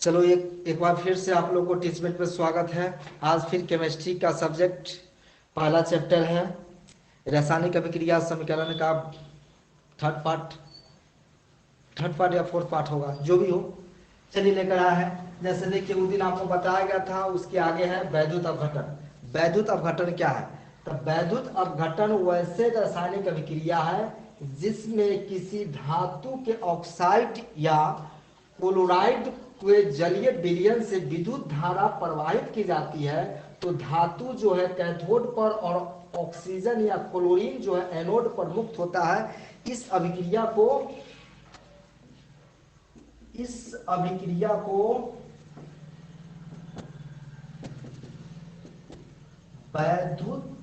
चलो एक बार फिर से आप लोगों को टीचमेंट में स्वागत है। आज फिर केमिस्ट्री का सब्जेक्ट पहला चैप्टर है रासायनिक अभिक्रिया समीकरण का थर्ड पार्ट या फोर्थ पार्ट होगा, जो भी हो। चलिए लेकर आया है। जैसे देखिए उस दिन आपको बताया गया था, उसके आगे है वैद्युत अपघटन। वैद्युत अपघटन क्या है? तो वैद्युत अपघटन वैसे रासायनिक अभिक्रिया है जिसमें किसी धातु के ऑक्साइड या क्लोराइड के जलीय विलयन से विद्युत धारा प्रवाहित की जाती है। तो धातु जो है कैथोड पर और ऑक्सीजन या क्लोरीन जो है एनोड पर मुक्त होता है। इस अभिक्रिया को वैद्युत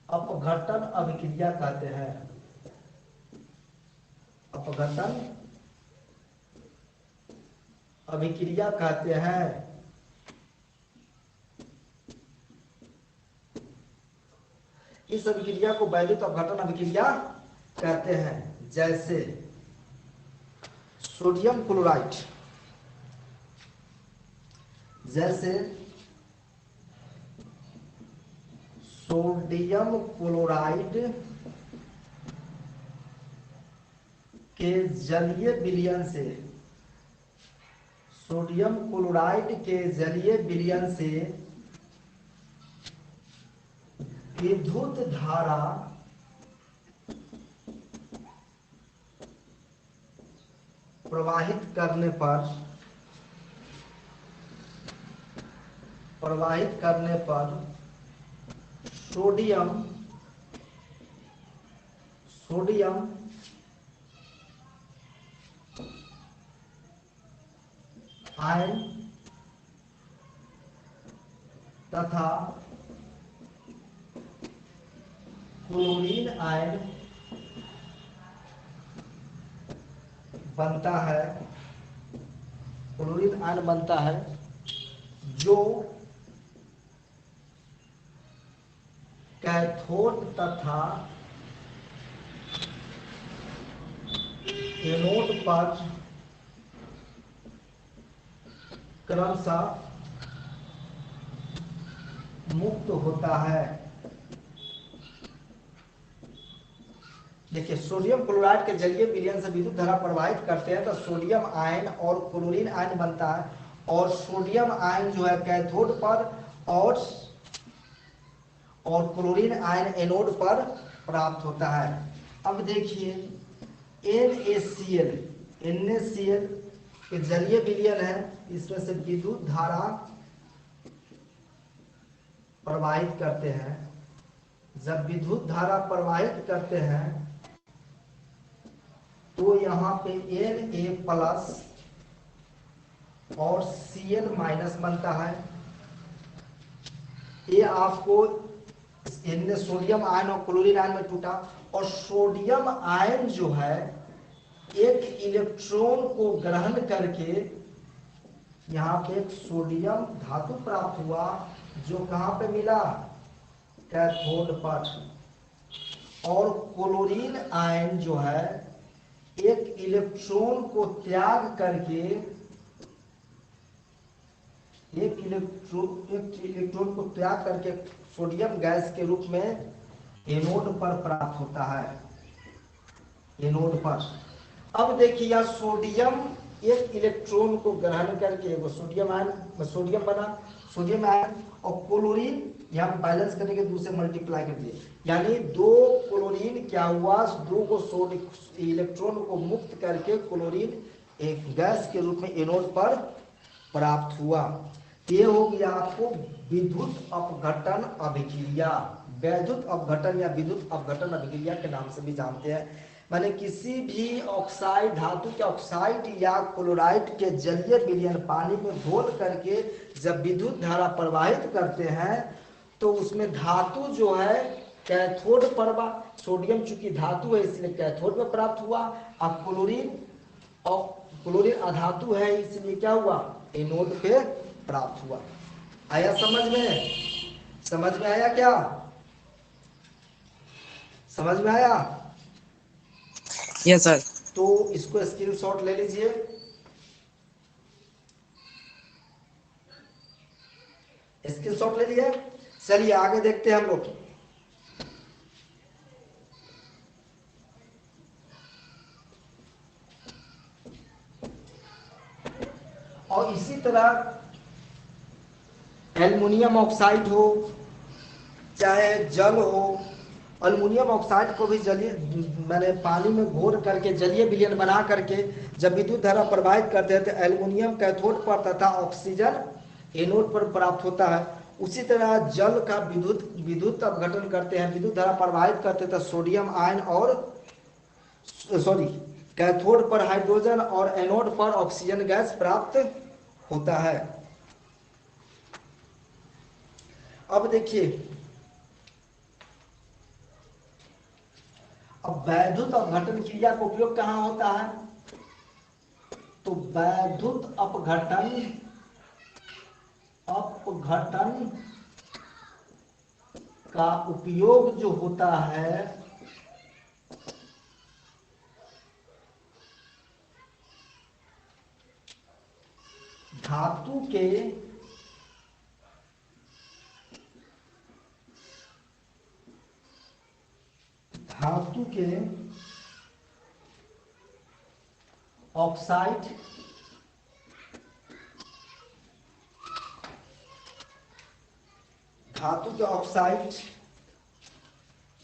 अपघटन अभिक्रिया कहते हैं। अपघटन अभिक्रिया कहते हैं। इस अभिक्रिया को वैद्युत अपघटन अभिक्रिया कहते हैं। जैसे सोडियम क्लोराइड, जैसे सोडियम क्लोराइड के जलीय विलयन से, सोडियम क्लोराइड के जलीय विलयन से विद्युत धारा प्रवाहित करने पर सोडियम आयन तथा क्लोरीन आयन बनता है। क्लोरीन आयन बनता है जो कैथोड तथा एनोड पर क्रमशः मुक्त होता है। देखिए सोडियम क्लोराइड के जलीय विलयन से विद्युत धारा प्रवाहित करते हैं तो सोडियम आयन और क्लोरीन आयन बनता है, और सोडियम आयन जो है कैथोड पर और क्लोरीन आयन एनोड पर प्राप्त होता है। अब देखिए NaCl के जलीय विलयन है, इसमें से विद्युत धारा प्रवाहित करते हैं। जब विद्युत धारा प्रवाहित करते हैं तो यहाँ पे Na+ और Cl- बनता है। ये आपको इनने सोडियम आयन और क्लोरीन आयन में टूटा, और सोडियम आयन जो है एक इलेक्ट्रॉन को ग्रहण करके यहाँ पे एक सोडियम धातु प्राप्त हुआ, जो कहाँ पे मिला? कैथोड पर। और क्लोरीन आयन जो है एक इलेक्ट्रॉन को त्याग करके सोडियम गैस के रूप में एनोड पर प्राप्त होता है। एनोड पर अब देखिए यह सोडियम एक इलेक्ट्रॉन को ग्रहण करके वो सोडियम बना, सोडियम आयन, और क्लोरीन यहाँ बैलेंस करने के दूसरे मल्टीप्लाई कर दिए, यानी दो क्लोरीन क्या हुआ, दो को इलेक्ट्रॉन को मुक्त करके क्लोरीन एक गैस के रूप में एनोड पर प्राप्त हुआ। ये हो गया आपको विद्युत अपघटन अभिक्रिया। वैद्युत अपघटन या विद्युत अपघटन अभिक्रिया के नाम से भी जानते हैं। माने किसी भी ऑक्साइड, धातु के ऑक्साइड या क्लोराइड के जलीय विलयन पानी में घोल करके जब विद्युत धारा प्रवाहित करते हैं तो उसमें धातु जो है कैथोड पर, सोडियम चूंकि धातु है इसलिए कैथोड में प्राप्त हुआ, अब क्लोरीन अधातु है इसलिए क्या हुआ? एनोड पे प्राप्त हुआ। आया समझ में? समझ में आया क्या? समझ में आया? Yes sir. तो इसको स्क्रीनशॉट ले लीजिए। स्क्रीनशॉट ले लिया। चलिए आगे देखते हैं हम लोग। और इसी तरह एल्युमिनियम ऑक्साइड हो चाहे जल हो, अल्युमिनियम ऑक्साइड को भी जलीय मैंने पानी में घोर करके जलीय विलयन बना करके जब विद्युत धारा प्रवाहित करते हैं तो एल्युमिनियम कैथोड पर तथा ऑक्सीजन एनोड पर प्राप्त होता है। उसी तरह जल का विद्युत अपघटन करते हैं, विद्युत धारा प्रवाहित करते हैं तो सोडियम आयन और कैथोड पर हाइड्रोजन और एनोड पर ऑक्सीजन गैस प्राप्त होता है। अब देखिए, अब वैद्युत अपघटन क्रिया का उपयोग कहां होता है? तो वैद्युत अपघटन का उपयोग जो होता है धातु के ऑक्साइड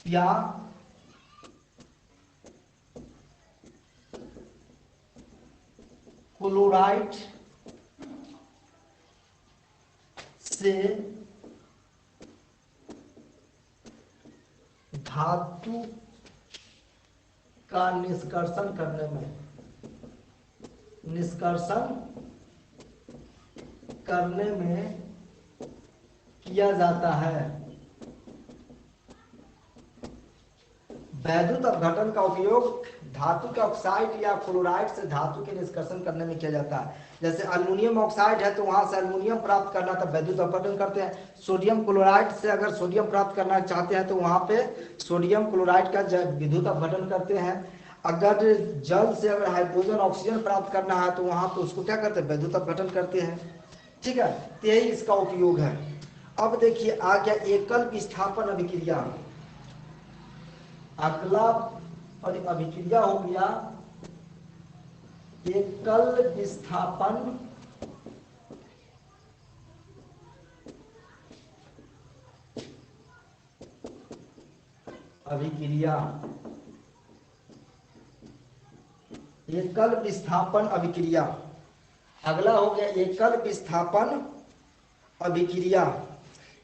या क्लोराइड से धातु का निष्कर्षण करने में किया जाता है। वैद्युत अपघटन का उपयोग धातु के ऑक्साइड या क्लोराइड से धातु के निष्कर्षण करने में किया जाता है। जैसे अल्युमिनियम ऑक्साइड है तो वहां से अल्युमिनियम प्राप्त करना तो वैद्युत अपघटन करते हैं। सोडियम क्लोराइड से अगर सोडियम प्राप्त करना चाहते हैं तो वहां पे सोडियम क्लोराइड का विद्युत अपघटन करते हैं। अगर जल से अगर हाइड्रोजन ऑक्सीजन प्राप्त करना है तो वहां पे उसको क्या करते हैं? वैद्युत अपघटन करते हैं। ठीक है, तो यही इसका उपयोग है। अब देखिए आ गया एकल विस्थापन अभिक्रिया। अगला अभिक्रिया हो गया एकल विस्थापन अभिक्रिया। एकल विस्थापन अभिक्रिया अगला हो गया एकल विस्थापन अभिक्रिया।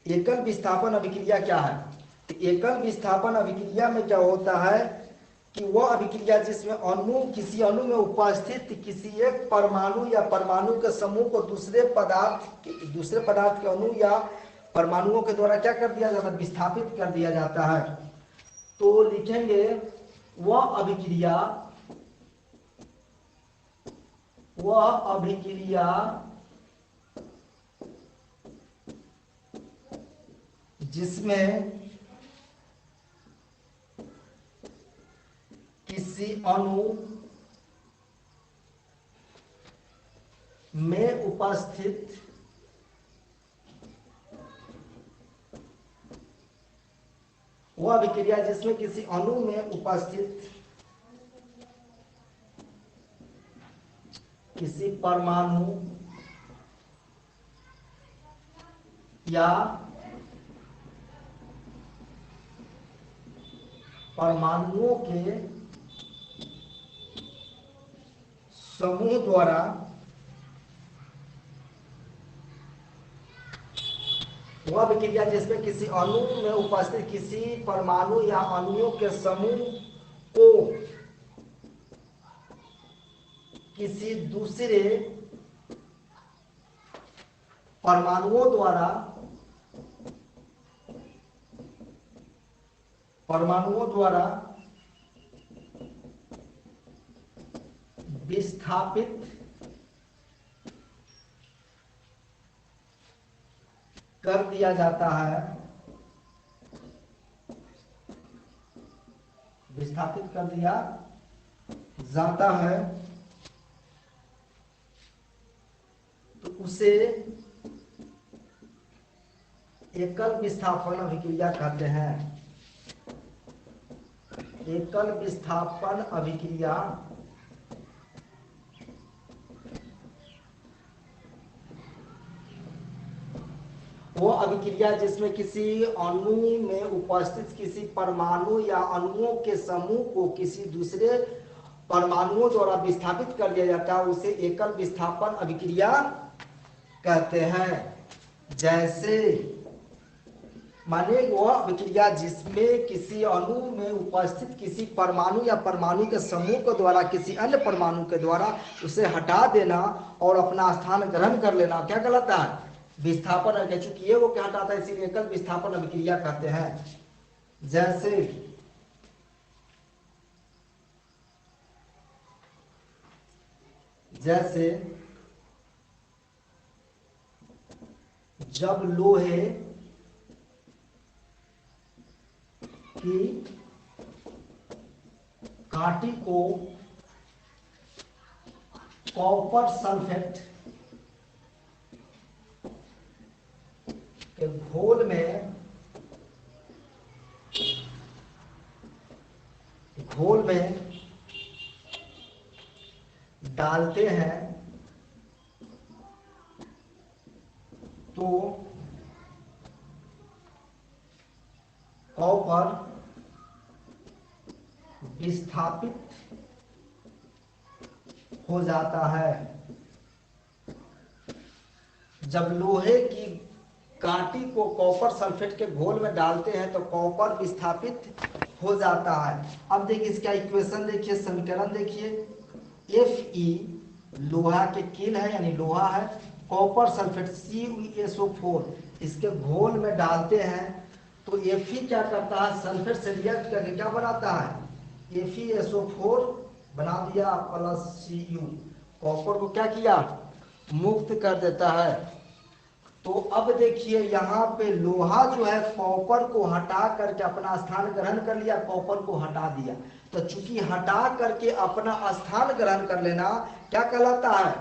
एकल विस्थापन अभिक्रिया क्या है? तो एकल विस्थापन अभिक्रिया में क्या होता है कि वह अभिक्रिया जिसमें किसी अणु में उपस्थित किसी एक परमाणु या परमाणु के समूह को दूसरे पदार्थ के अणु या परमाणुओं के द्वारा क्या कर दिया जाता है? विस्थापित कर दिया जाता है। तो लिखेंगे वह अभिक्रिया जिसमें किसी अणु में उपस्थित वह अभिक्रिया जिसमें किसी अणु में उपस्थित किसी परमाणु या परमाणुओं के समूह द्वारा वह अभिक्रिया जिसमें किसी अणु में उपस्थित किसी परमाणु या अणुओं के समूह को किसी दूसरे परमाणुओं द्वारा विस्थापित कर दिया जाता है। विस्थापित कर दिया जाता है तो उसे एकल विस्थापन अभिक्रिया कहते हैं। एकल विस्थापन अभिक्रिया वो अभिक्रिया जिसमें किसी अणु में उपस्थित किसी परमाणु या अणुओं के समूह को किसी दूसरे परमाणुओं द्वारा विस्थापित कर दिया जाता है, उसे एकल विस्थापन अभिक्रिया कहते हैं। जैसे माने वह अभिक्रिया जिसमें किसी अणु में उपस्थित किसी परमाणु या परमाणु के समूह के द्वारा किसी अन्य परमाणु के द्वारा उसे हटा देना और अपना स्थान ग्रहण कर लेना, क्या कहलाता है? विस्थापन। चूंकि ये वो क्या हटाता है, इसीलिए एकल विस्थापन अभिक्रिया कहते हैं। जैसे जब लोहे की कांटी को कॉपर सल्फेट के घोल में डालते हैं तो कॉपर विस्थापित हो जाता है। जब लोहे की कांटी को कॉपर सल्फेट के घोल में डालते हैं तो कॉपर विस्थापित हो जाता है। अब देखिए इसका इक्वेशन देखिए, समीकरण देखिए। Fe लोहा के कील है यानी लोहा है, कॉपर सल्फेट CuSO4 इसके घोल में डालते हैं तो Fe क्या करता है, सल्फेट से रिएक्ट करके क्या बनाता है, FeSO4 बना दिया प्लस Cu। कॉपर को क्या किया, मुक्त कर देता है। तो अब देखिए यहाँ पे लोहा जो है कॉपर को हटा करके अपना स्थान ग्रहण कर लिया, कॉपर को हटा दिया। तो चूंकि हटा करके अपना स्थान ग्रहण कर लेना क्या कहलाता है,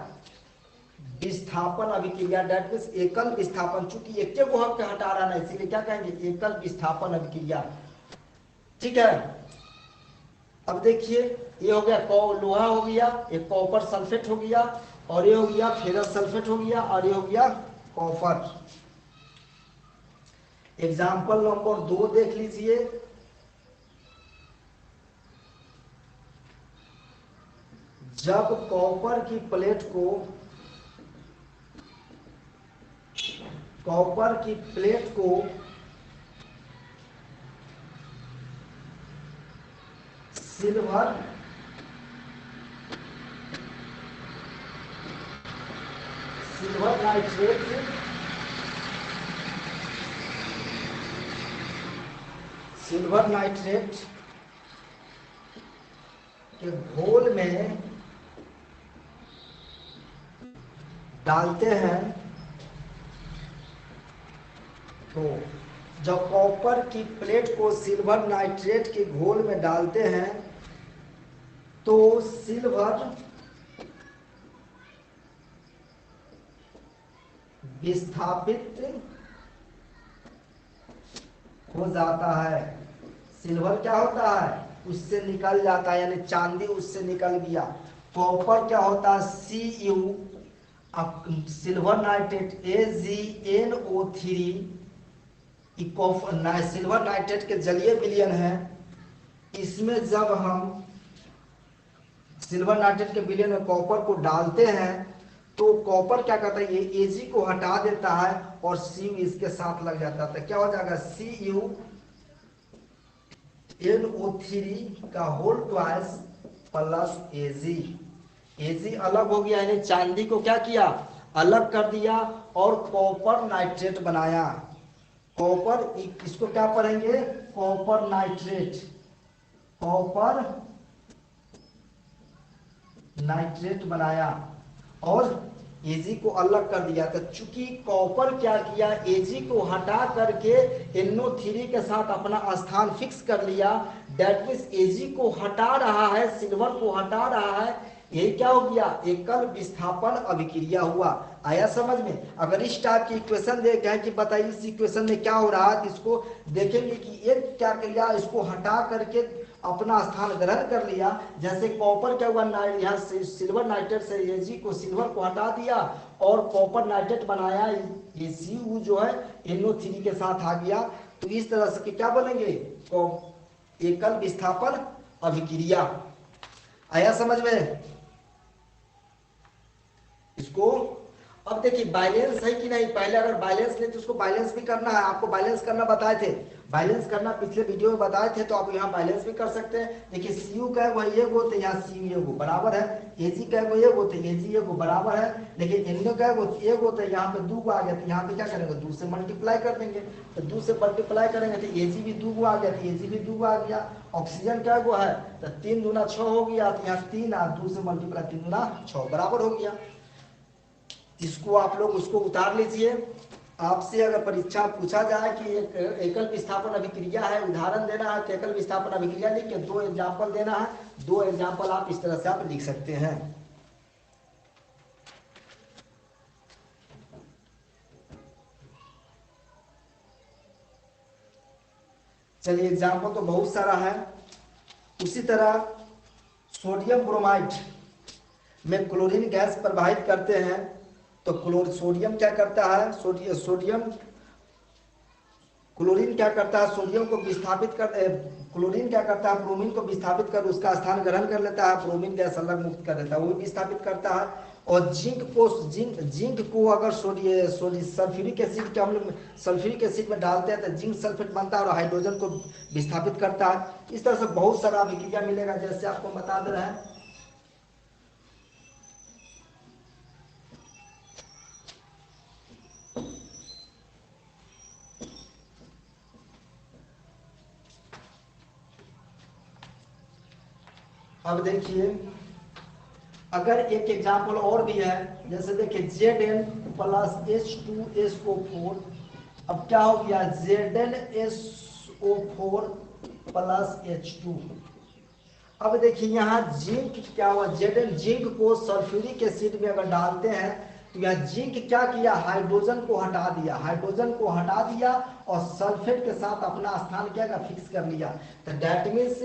विस्थापन अभिक्रिया। दैट मींस एकल विस्थापन। चूंकि एक को हम हटा रहा ना, इसीलिए क्या कहेंगे, एकल विस्थापन अभिक्रिया। ठीक है। अब देखिए ये हो गया लोहा हो गया, एक कॉपर सल्फेट हो गया, और ये हो गया फेरस सल्फेट हो गया, और ये हो गया कॉपर। एग्जाम्पल नंबर 2 देख लीजिए। जब कॉपर की प्लेट को सिल्वर नाइट्रेट के घोल में डालते हैं तो जब कॉपर की प्लेट को सिल्वर नाइट्रेट के घोल में डालते हैं तो सिल्वर विस्थापित हो जाता है। सिल्वर क्या होता है, उससे निकल जाता है, यानी चांदी उससे निकल गया। कॉपर क्या होता है, Cu silver nitrate AgNO3 silver nitrate के जलीय विलयन है। इसमें जब हम सिल्वर नाइट्रेट के विलयन में कॉपर को डालते हैं तो कॉपर क्या करता है, ये Ag को हटा देता है और Cu इसके साथ लग जाता है। क्या हो जाएगा, CuNO3 का होल ट्वाइस प्लस Ag अलग हो गया, यानी चांदी को क्या किया, अलग कर दिया और कॉपर नाइट्रेट बनाया। कॉपर इसको क्या पढ़ेंगे, कॉपर नाइट्रेट बनाया और Ag को अलग कर दिया। तो चूंकि कॉपर क्या किया, Ag को हटा करके NO3 के साथ अपना स्थान फिक्स कर लिया। दैट मीन्स Ag को हटा रहा है, सिल्वर को हटा रहा है, ये क्या हो गया, एकल विस्थापन अभिक्रिया हुआ। आया समझ में? अगर इस टाइप की इक्वेशन दे गए कि बताइए इस इक्वेशन में क्या हो रहा है, तो इसको देखेंगे कि एक क्या किया, इसको हटा करके अपना स्थान ग्रहण कर लिया। जैसे कॉपर क्या हुआ, यहाँ से सिल्वर नाइट्रेट से Ag को सिल्वर को हटा दिया और कॉपर नाइट्रेट बनाया, ये Cu जो है NO3 के साथ आ गया। तो इस तरह से क्या बनेंगे, एकल विस्थापन अभिक्रिया। आया समझ में इसको? अब देखिए बैलेंस है कि नहीं, पहले अगर बैलेंस नहीं तो उसको बैलेंस भी करना है, आपको बैलेंस करना बताए थे, बैलेंस करना पिछले वीडियो में बताए थे, तो आप यहाँ बैलेंस भी कर सकते हैं। देखिए Cu का वो ये गो, तो यहाँ Cu ये गो बराबर है, Ag का वो ये गो, तो Ag ये गो बराबर है, लेकिन NO का वो ये गो, तो यहाँ पे 2 आ गया, तो यहाँ पे क्या करेंगे, 2 से मल्टीप्लाई कर देंगे, तो 2 से मल्टीप्लाई करेंगे तो Ag भी 2 आ गया, तो Ag भी 2 आ गया। ऑक्सीजन क्या गो है, तो 3 दूना 6 हो गया, तो यहाँ 3 2 से मल्टीप्लाई 3 दूना 6 बराबर हो गया। इसको आप लोग उसको उतार लीजिए। आपसे अगर परीक्षा पूछा जाए कि एक एकल विस्थापन अभिक्रिया है, उदाहरण देना है, तो एकल विस्थापन अभिक्रिया लिख के 2 एग्जाम्पल देना है, 2 एग्जाम्पल आप इस तरह से आप लिख सकते हैं। चलिए एग्जाम्पल तो बहुत सारा है। उसी तरह सोडियम ब्रोमाइड में क्लोरीन गैस प्रवाहित करते हैं, तो सोडियम क्या करता है, सोडियम क्लोरीन क्या करता है, सोडियम को विस्थापित कर, क्लोरीन क्या करता है, ब्रोमीन को विस्थापित कर उसका स्थान ग्रहण कर लेता है, ब्रोमीन गैस अलग मुक्त कर देता है, वो भी विस्थापित करता है। और जिंक को अगर सल्फ्यूरिक एसिड के अम्ल सल्फ्यूरिक एसिड में डालते हैं तो जिंक सल्फेट बनता है और हाइड्रोजन को विस्थापित करता है। इस तरह से बहुत सारा अभिक्रिया मिलेगा, जैसे आपको बता दे रहे हैं। अब देखिए अगर एक एग्जाम्पल और भी है, जैसे देखिए Zn प्लस H2SO4, अब क्या हो गया ZnSO4 प्लस H2। अब देखिए यहाँ जिंक क्या हुआ, Zn जिंक को सल्फ्यूरिक एसिड में अगर डालते हैं तो यहाँ जिंक क्या किया, हाइड्रोजन को हटा दिया, हाइड्रोजन को हटा दिया और सल्फेट के साथ अपना स्थान क्या का फिक्स कर लिया। तो दैट मीन्स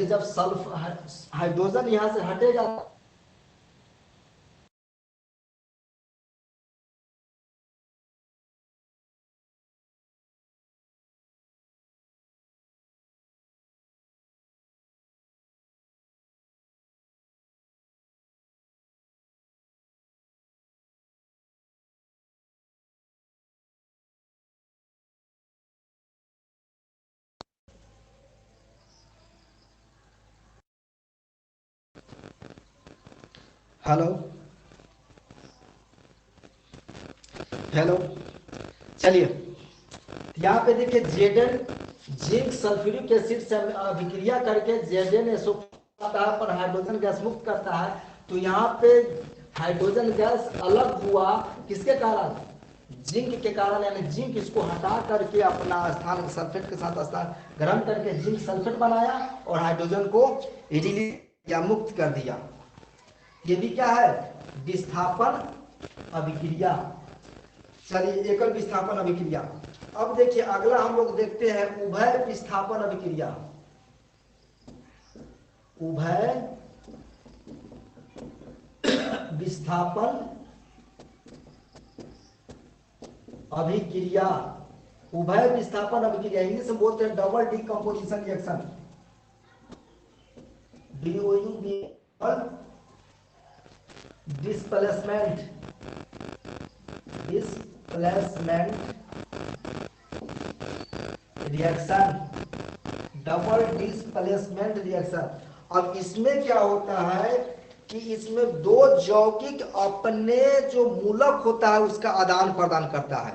जब हाइड्रोजन यहाँ से हटेगा, हेलो हेलो, चलिए यहाँ पे देखिए Zn जिंक सल्फ्यूरिक एसिड से अभिक्रिया करके ZnSO पर हाइड्रोजन गैस मुक्त करता है। तो यहाँ पे हाइड्रोजन गैस अलग हुआ किसके कारण, जिंक के कारण, यानी जिंक इसको हटा करके अपना स्थान सल्फेट के साथ स्थान ग्रहण करके जिंक सल्फेट बनाया और हाइड्रोजन को रिलीज या मुक्त कर दिया। ये भी क्या है, विस्थापन अभिक्रिया। चलिए एकल विस्थापन अभिक्रिया। अब देखिए अगला हम लोग देखते हैं उभय विस्थापन अभिक्रिया। उभय विस्थापन अभिक्रिया, उभय विस्थापन अभिक्रिया इंग्लिश में बोलते हैं double decomposition reaction, DOU displacement reaction, double displacement reaction. अब इसमें क्या होता है कि इसमें दो यौगिक अपने जो मूलक होता है उसका आदान प्रदान करता है,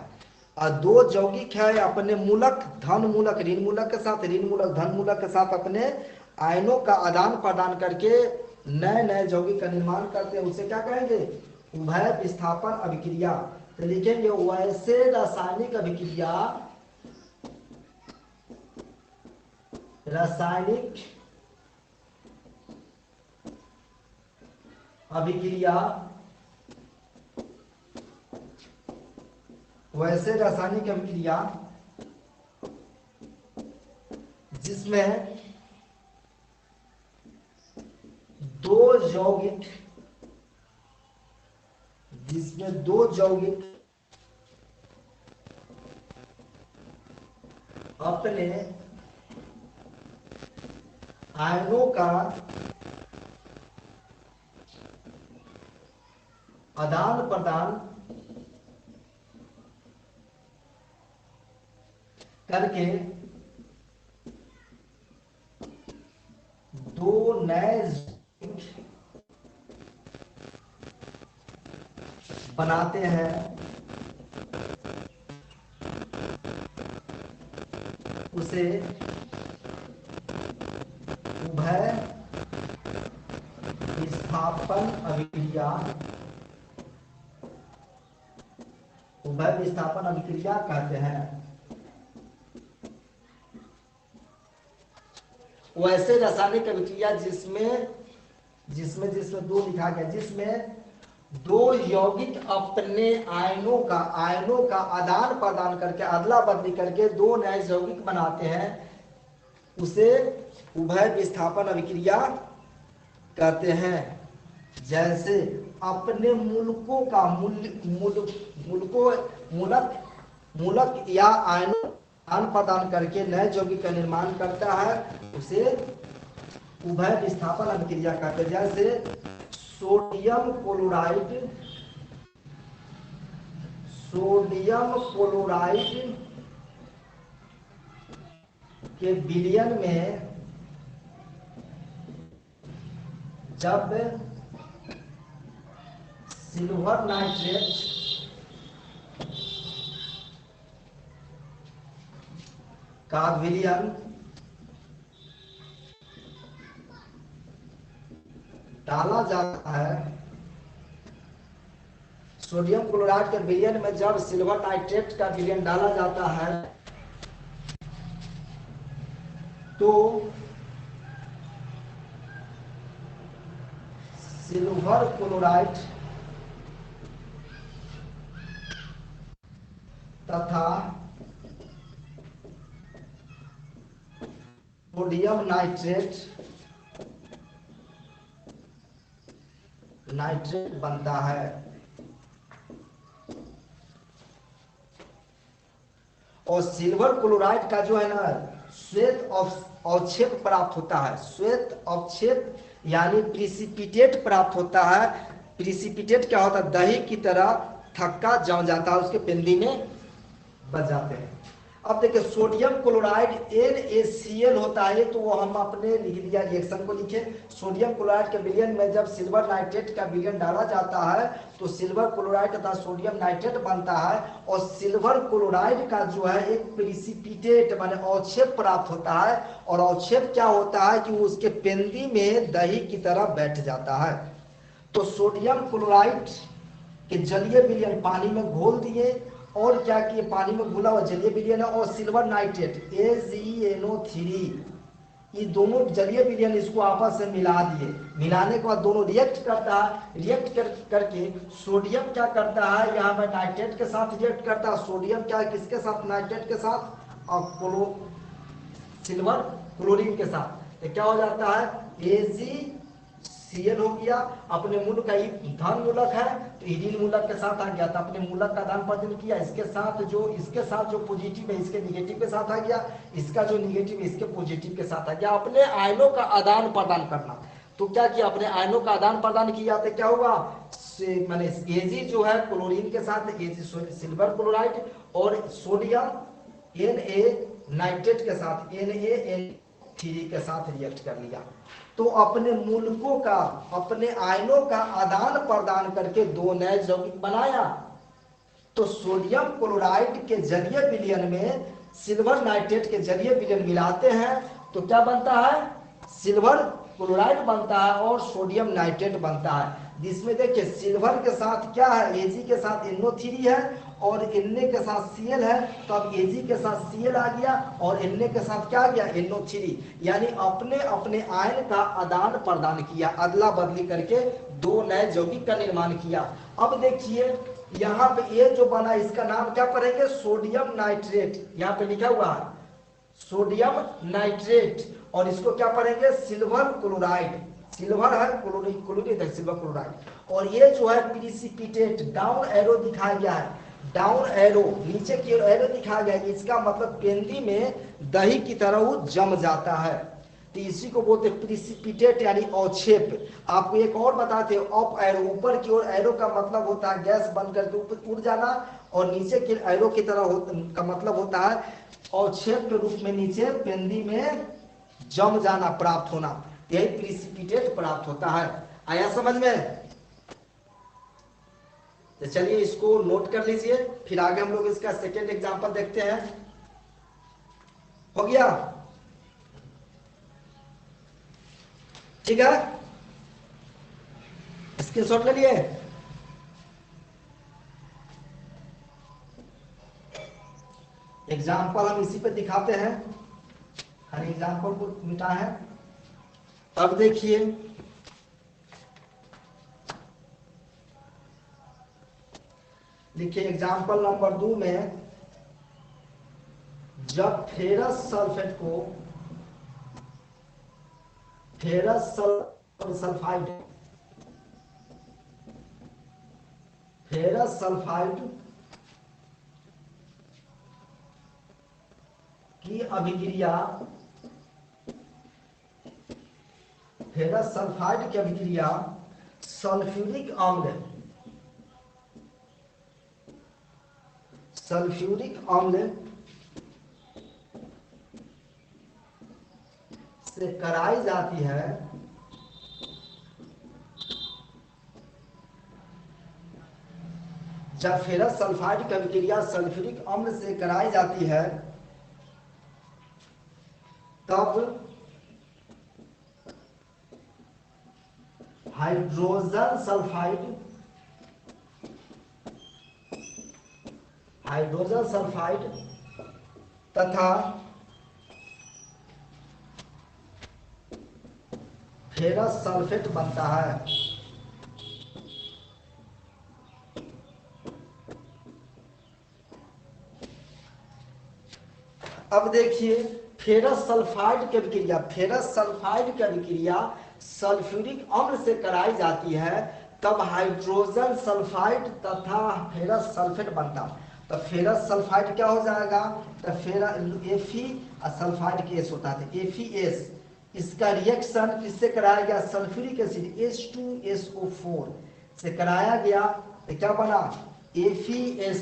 और दो यौगिक है अपने मूलक धन मूलक ऋण मूलक के साथ, ऋण मूलक धन मूलक के साथ अपने आयनों का आदान प्रदान करके नए नए यौगिक का निर्माण करते हैं, उसे क्या कहेंगे, उभय विस्थापन अभिक्रिया। तो लिखेंगे वैसे रासायनिक अभिक्रिया, रासायनिक अभिक्रिया वैसे रासायनिक अभिक्रिया जिसमें दो यौगिक अपने आयनों का आदान प्रदान करके दो नए बनाते हैं, उसे उभय विस्थापन अभिक्रिया कहते हैं। वैसे रासायनिक अभिक्रिया जिसमें दो लिखा गया, जिसमें दो यौगिक अपने आयनों का आदान प्रदान करके अदला बदली करके दो नए यौगिक बनाते हैं, उसे उभय विस्थापन अभिक्रिया कहते हैं। जैसे अपने मूलक या आयनों आदान प्रदान करके नए यौगिक का निर्माण करता है, उसे उभय विस्थापन अभिक्रिया कहते हैं। जैसे सोडियम क्लोराइड के विलयन में जब सिल्वर नाइट्रेट का विलयन डाला जाता है, सोडियम क्लोराइड के विलयन में जब सिल्वर नाइट्रेट का विलयन डाला जाता है तो सिल्वर क्लोराइड तथा सोडियम नाइट्रेट बनता है। और सिल्वर क्लोराइड का जो है ना श्वेत अवक्षेप प्राप्त होता है। श्वेत अवक्षेप यानी प्रिसिपिटेट प्राप्त होता है। प्रिसिपिटेट क्या होता है? दही की तरह थक्का जम जाता है, उसके पिंडी में बच जाते हैं। अब देखिए सोडियम क्लोराइड NaCl होता है, तो वो हम अपने लिख दिया, रिएक्शन को लिखे। सोडियम क्लोराइड के विलयन में जब सिल्वर नाइट्रेट का विलयन डाला जाता है तो सिल्वर क्लोराइड तथा सोडियम नाइट्रेट बनता है। और सिल्वर क्लोराइड का जो है एक प्रिसिपिटेट माने अवक्षेप प्राप्त होता है। और अवक्षेप क्या होता है कि उसके पेंदी में दही की तरह बैठ जाता है। तो सोडियम क्लोराइड के जलीय विलयन पानी में घोल दिए और क्या किए, पानी में घुला हुआ जलीय विलयन और सिल्वर नाइट्रेट AgNO3, ये दोनों जलीय विलयन इसको आपस में मिला दिए। मिलाने के बाद दोनों रिएक्ट करता है। रिएक्ट करके सोडियम क्या करता है, यहाँ पर नाइट्रेट के साथ रिएक्ट करता है। सोडियम क्या है, किसके साथ? नाइट्रेट के साथ, और सिल्वर क्लोरीन के साथ। तो क्या हो जाता है, AgCl हो गया। अपने मूल का धन मूलक है तो ईरिन मूलक के साथ आ गया, तो अपने मूलक का आदान प्रदान किया। इसके साथ जो पॉजिटिव है इसके निगेटिव के साथ आ गया, इसका जो निगेटिव है इसके पॉजिटिव के साथ आ गया। अपने आयनों का आदान प्रदान करना, तो क्या किया, अपने आयनों का आदान प्रदान किया तो क्या हुआ, माने Ag जो है क्लोरीन के साथ, Ag सिल्वर क्लोराइड, और सोडियम Na नाइट्रेट के साथ NaN3 के साथ रिएक्ट कर लिया। तो अपने मूलकों का, अपने आयनों का आदान प्रदान करके दो नए यौगिक बनाया। तो सोडियम क्लोराइड के जलीय विलयन में सिल्वर नाइट्रेट के जलीय विलयन मिलाते हैं तो क्या बनता है, सिल्वर क्लोराइड बनता है और सोडियम नाइट्रेट बनता है। जिसमें देखिए सिल्वर के साथ क्या है, Ag के साथ NO3 है और Na के साथ Cl है। तो अब Ag के साथ Cl आ गया और Na के साथ क्या आ गया, NO3। यानी अपने अपने आयन का आदान प्रदान किया, अदला बदली करके दो नए यौगिक का निर्माण किया। अब देखिए यहाँ पे ये जो बना इसका नाम क्या पढ़ेंगे, सोडियम नाइट्रेट, यहाँ पे लिखा हुआ है सोडियम नाइट्रेट, और इसको क्या पढ़ेंगे, सिल्वर क्लोराइड। सिल्वर है, क्लोरीन क्लोरीन है, सिल्वर क्लोराइड। और ये जो है प्रिसिपिटेट, डाउन एरो दिखाया गया है, डाउन एरो नीचे की एरो दिखाया गया है, इसका मतलब पेंदी में दही की तरह वो जम जाता है, तो इसी को बोलते हैं प्रिसिपिटेट यानी अवक्षेप। आपको एक और बताते हैं, अप एरो, ऊपर की ओर एरो का मतलब होता है गैस बन करके ऊपर उड़ जाना, और नीचे के एरो की तरह का मतलब होता है अवक्षेप के रूप में नीचे पेंदी में जम जाना, प्राप्त होना, यही प्रिसिपिटेट प्राप्त होता है। आया समझ में? तो चलिए इसको नोट कर लीजिए, फिर आगे हम लोग इसका सेकेंड एग्जांपल देखते हैं। हो गया? ठीक है, स्क्रीनशॉट ले लिए? एग्जाम्पल हम इसी पे दिखाते हैं, हर एग्जाम्पल को मिटा है। अब देखिए लिखिए एग्जाम्पल नंबर 2 में, जब फेरस सल्फेट को फेरस सल्फाइड फेरस सल्फाइड की अभिक्रिया फेरस सल्फाइड की अभिक्रिया सल्फ्यूरिक अम्ल से कराई जाती है, जब फेरस सल्फाइड की अभिक्रिया सल्फ्यूरिक अम्ल से कराई जाती है, तब हाइड्रोजन सल्फाइड तथा फेरस सल्फेट बनता है। अब देखिए फेरस सल्फाइड की अभिक्रिया सल्फ्यूरिक अम्ल से कराई जाती है, तब हाइड्रोजन सल्फाइड तथा फेरस सल्फेट बनता है। तो फेरस सल्फाइड क्या हो जाएगा, तो Fe सल्फाइड के एस होता है, FeS, इसका रिएक्शन किससे कराया गया, सल्फ्यूरिक एसिड H2SO4 से कराया गया, तो क्या बना, FeS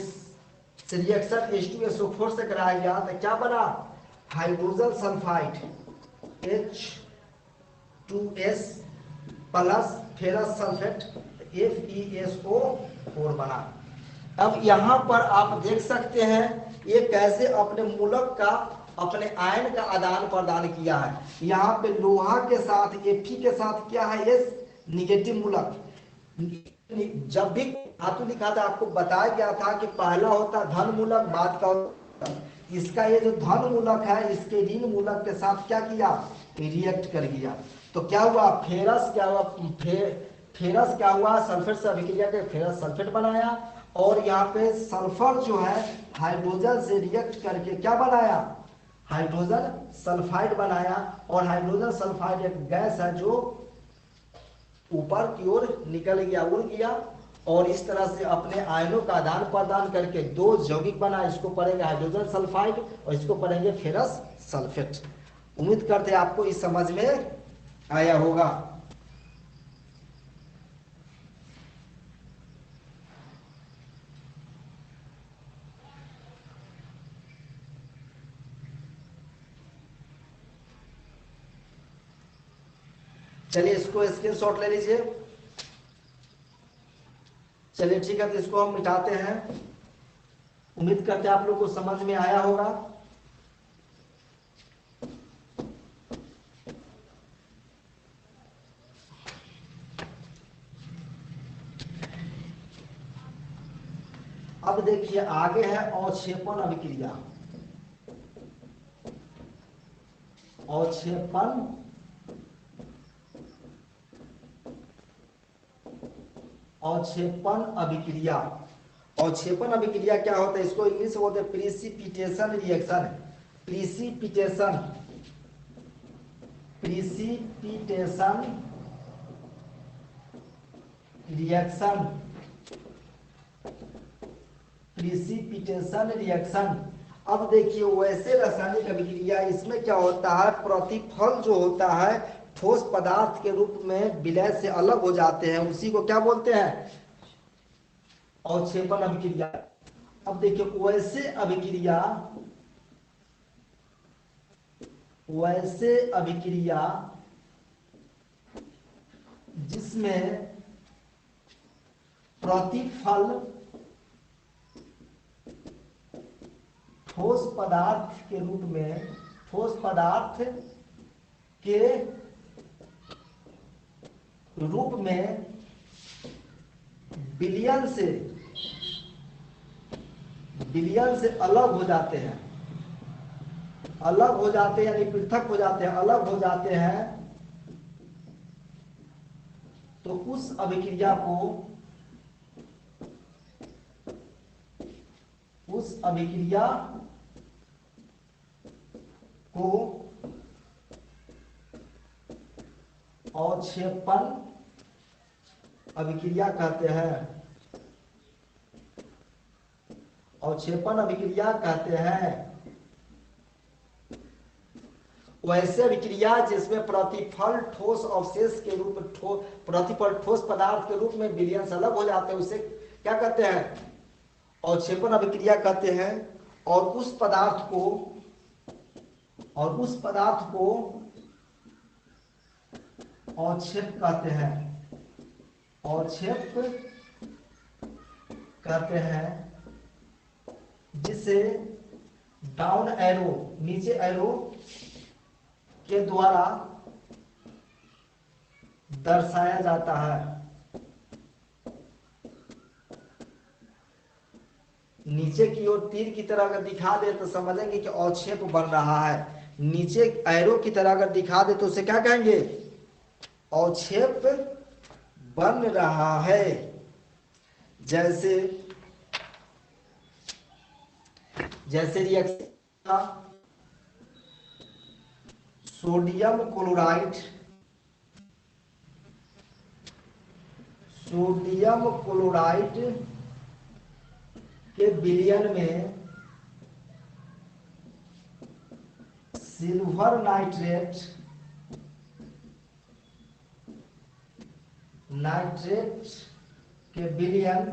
से रिएक्शन H2SO4 से कराया गया, तो क्या बना, hydrogen sulphide H2S plus ferrous sulphate FeSO4 बना। अब यहाँ पर आप देख सकते हैं ये कैसे अपने मूलक का, अपने आयन का आदान प्रदान किया है। यहाँ पे लोहा के साथ Fe के साथ क्या है, S निगेटिव मूलक। जब भी धातु लिखा था आपको बताया गया था कि पहला होता धन मूलक, बाद का होता, इसका ये जो धन मूलक है इसके ऋण मूलक के साथ क्या किया, रिएक्ट कर गया। तो क्या हुआ, फेरस क्या हुआ, सल्फेट से अभिक्रिया के फेरस सल्फेट बनाया, और यहाँ पे सल्फर जो है हाइड्रोजन से रिएक्ट करके क्या बनाया, हाइड्रोजन सल्फाइड बनाया। और हाइड्रोजन सल्फाइड एक गैस है जो ऊपर की ओर निकल गया, उड़ गया, और इस तरह से अपने आयनों का आदान प्रदान करके दो यौगिक बना। इसको पढ़ेंगे हाइड्रोजन सल्फाइड और इसको पढ़ेंगे फेरस सल्फेट। उम्मीद करते हैं आपको इस समझ में आया होगा। चलिए इसको स्क्रीनशॉट ले लीजिए। चलिए ठीक है, तो इसको हम मिटाते हैं। उम्मीद करते हैं आप लोग को समझ में आया होगा। अब देखिए आगे है अवक्षेपण अभिक्रिया। अवक्षेपण अवक्षेपण अभिक्रिया। अवक्षेपण अभिक्रिया क्या होता है, इसको इंग्लिश में बोलते हैं precipitation reaction. Precipitation precipitation reaction precipitation reaction. अब देखिए वैसे रासायनिक अभिक्रिया, इसमें क्या होता है, प्रतिफल जो होता है ठोस पदार्थ के रूप में विलय से अलग हो जाते हैं, उसी को क्या बोलते हैं, अवक्षेपण अभिक्रिया। अब देखिए वैसे अभिक्रिया जिसमें प्रतिफल ठोस पदार्थ के रूप में, ठोस पदार्थ के रूप में विलयन से अलग हो जाते हैं, अलग हो जाते हैं यानी पृथक हो जाते हैं, अलग हो जाते हैं, तो उस अभिक्रिया को अवक्षेपण अभिक्रिया कहते हैं। अवक्षेपण अभिक्रिया कहते हैं वैसे अभिक्रिया जिसमें प्रतिफल ठोस अवशेष के रूप में, प्रतिफल ठोस पदार्थ के रूप में विलयन से अलग हो जाते हैं, उसे क्या कहते हैं, अवक्षेपण अभिक्रिया कहते हैं। और उस पदार्थ को अवक्षेप कहते हैं, अवक्षेप कहते हैं, जिसे डाउन एरो, नीचे एरो के द्वारा दर्शाया जाता है। नीचे की ओर तीर की तरह अगर दिखा दे तो समझेंगे कि अवक्षेप बन रहा है, नीचे एरो की तरह अगर दिखा दे तो उसे क्या कहेंगे, अवक्षेप बन रहा है। जैसे रिएक्शन सोडियम क्लोराइड के विलयन में सिल्वर नाइट्रेट के विलयन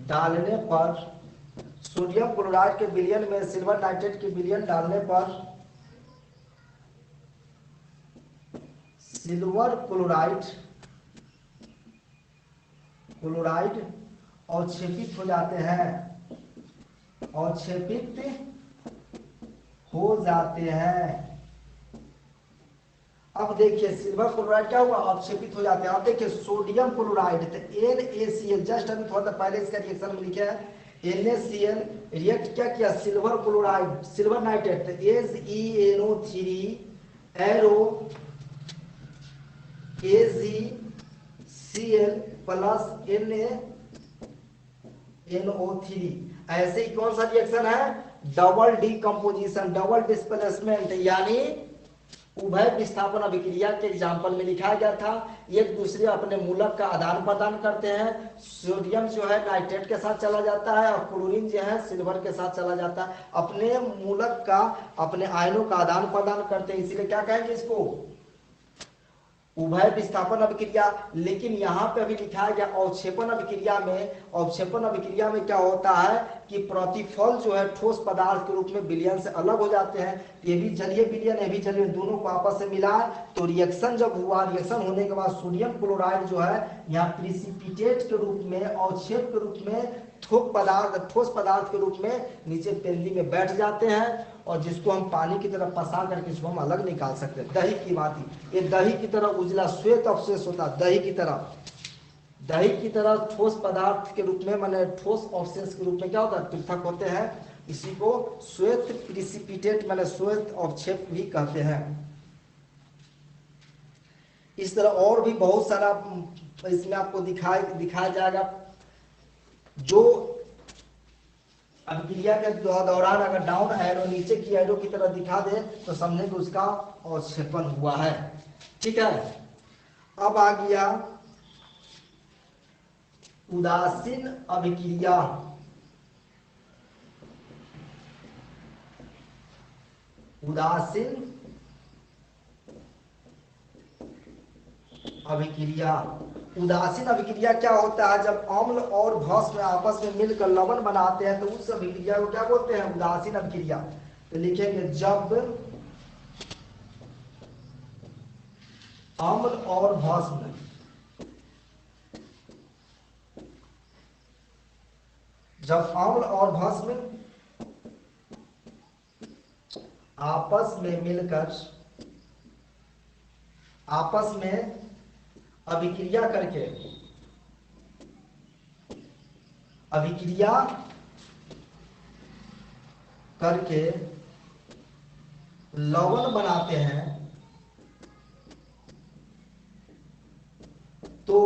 डालने पर, सोडियम क्लोराइड के विलयन में सिल्वर नाइट्रेट के विलयन डालने पर सिल्वर क्लोराइड अवक्षेपित हो जाते हैं, अवक्षेपित हो जाते हैं। अब देखिए सिल्वर क्लोराइड क्या हुआ, अवक्षेपित हो जाते हैं। अब देखिए सोडियम क्लोराइड, तो NaCl, जस्ट अभी थोड़ा पहले इसका रिएक्शन में लिखा है NaCl रिएक्ट क्या किया, सिल्वर क्लोराइड, सिल्वर नाइट्रेट, तो AgNO3 arrow AgCl plus NaNO3। ऐसे ही कौन सा रिएक्शन है, डबल डीकंपोजिशन, डबल डिस्प्लेसमेंट, यानी उभय विस्थापन अभिक्रिया के एग्जाम्पल में लिखा गया था। एक दूसरे अपने मूलक का आदान प्रदान करते हैं, सोडियम जो है नाइट्रेट के साथ चला जाता है और क्लोरीन जो है सिल्वर के साथ चला जाता है, अपने मूलक का, अपने आयनों का आदान प्रदान करते हैं, इसीलिए क्या कहेंगे इसको, उभय विस्थापन अभिक्रिया। लेकिन यहाँ पे अभी लिखा गया अवक्षेपण अभिक्रिया में, अवक्षेपण अभिक्रिया में क्या होता है कि प्रतिफल जो है ठोस पदार्थ के रूप में विलयन से अलग हो जाते हैं, ये भी जलीय विलयन, ये भी जलीय, दोनों को आपस में मिला तो रिएक्शन जब हुआ, रिएक्शन होने के बाद सोडियम क्लोराइड जो है यहाँ प्रिसिपिटेट के रूप में, अवक्षेप के रूप में, ठोस पदार्थ के रूप में नीचे पेंदी में बैठ जाते हैं, और जिसको हम पानी की तरह पसा करके इसको हम अलग निकाल सकते हैं। दही की बात, ये दही की तरह उजला श्वेत अवशेष होता है, दही की तरह ठोस पदार्थ के रूप में, माने ठोस अवशेष के रूप में क्या होता है, पृथक होते हैं। इसी को श्वेत प्रिसिपिटेट माने श्वेत अवक्षेप भी कहते हैं। इस तरह और भी बहुत सारा इसमें आपको दिखाया जाएगा। जो अभिक्रिया के दौरान अगर डाउन एरो नीचे की एरो की तरह दिखा दे तो समझे कि उसका अवक्षेपण हुआ है। ठीक है, अब आ गया उदासीन अभिक्रिया। उदासीन अभिक्रिया, उदासीन अभिक्रिया क्या होता है? जब अम्ल और भस्म आपस में मिलकर लवण बनाते हैं तो उस अभिक्रिया को क्या बोलते हैं? उदासीन अभिक्रिया। तो लिखेंगे जब अम्ल और भस्म आपस में मिलकर आपस में अभिक्रिया करके लवण बनाते हैं तो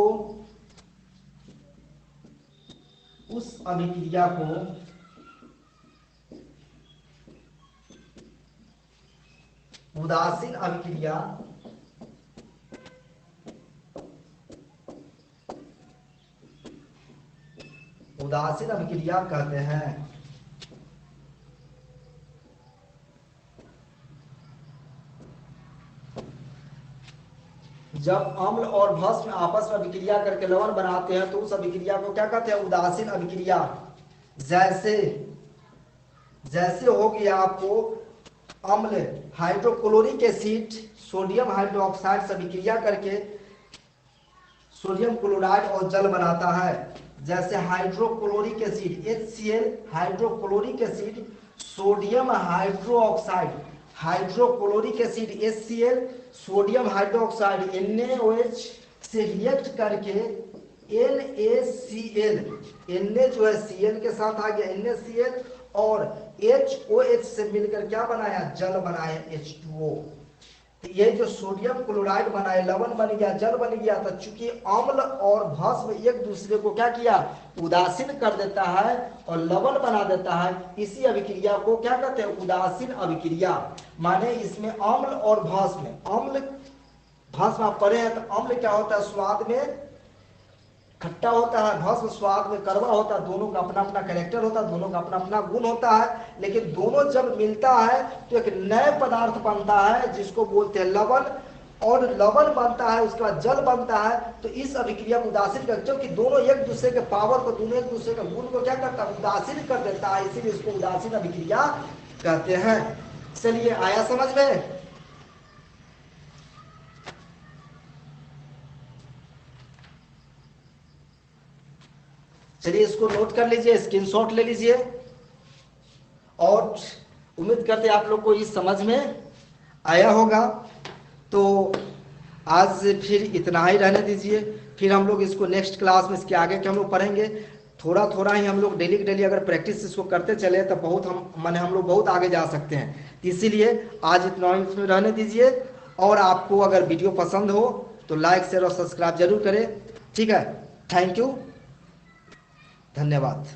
उस अभिक्रिया को उदासीन अभिक्रिया कहते हैं। जब अम्ल और भस्म आपस में अभिक्रिया करके लवण बनाते हैं तो उस अभिक्रिया को क्या कहते हैं? उदासीन अभिक्रिया। जैसे हो गया आपको अम्ल हाइड्रोक्लोरिक एसिड सोडियम हाइड्रोक्साइड से अभिक्रिया करके सोडियम क्लोराइड और जल बनाता है। जैसे hydrochloric acid HCl, hydrochloric acid sodium hydroxide, hydrochloric acid HCl sodium hydroxide NaOH से रिएक्ट करके NaCl, Na जो है Cl के साथ आ गया NaCl और HOH से मिलकर क्या बनाया? जल बनाया H2O। तो ये जो सोडियम क्लोराइड बनाए लवण बन गया, जल बन गया। तो चूंकि अम्ल और भस्म एक दूसरे को क्या किया? उदासीन कर देता है और लवण बना देता है। इसी अभिक्रिया को क्या कहते हैं? उदासीन अभिक्रिया। माने इसमें अम्ल और भस्म, अम्ल भस्म आप पढ़े हैं तो अम्ल क्या होता है? स्वाद में खट्टा होता है, भस्म स्वाद में कड़वा होता है। दोनों का अपना अपना कैरेक्टर होता है, दोनों का अपना अपना गुण होता है। लेकिन दोनों जब मिलता है तो एक नए पदार्थ बनता है जिसको बोलते हैं लवण, और लवण बनता है उसके बाद जल बनता है। तो इस अभिक्रिया को उदासीन कर, क्योंकि दोनों एक दूसरे के पावर को, दोनों एक दूसरे के गुण को क्या करता है? उदासीन कर देता है। इसीलिए इसको उदासीन अभिक्रिया कहते हैं। चलिए, आया समझ में? चलिए इसको नोट कर लीजिए, स्क्रीनशॉट ले लीजिए और उम्मीद करते हैं आप लोग को इस समझ में आया होगा। तो आज फिर इतना ही रहने दीजिए। फिर हम लोग इसको नेक्स्ट क्लास में इसके आगे के हम लोग पढ़ेंगे। थोड़ा थोड़ा ही हम लोग डेली अगर प्रैक्टिस इसको करते चले तो बहुत हम लोग बहुत आगे जा सकते हैं। इसीलिए आज इतना ही इसमें रहने दीजिए। और आपको अगर वीडियो पसंद हो तो लाइक शेयर और सब्सक्राइब जरूर करें। ठीक है, थैंक यू, धन्यवाद।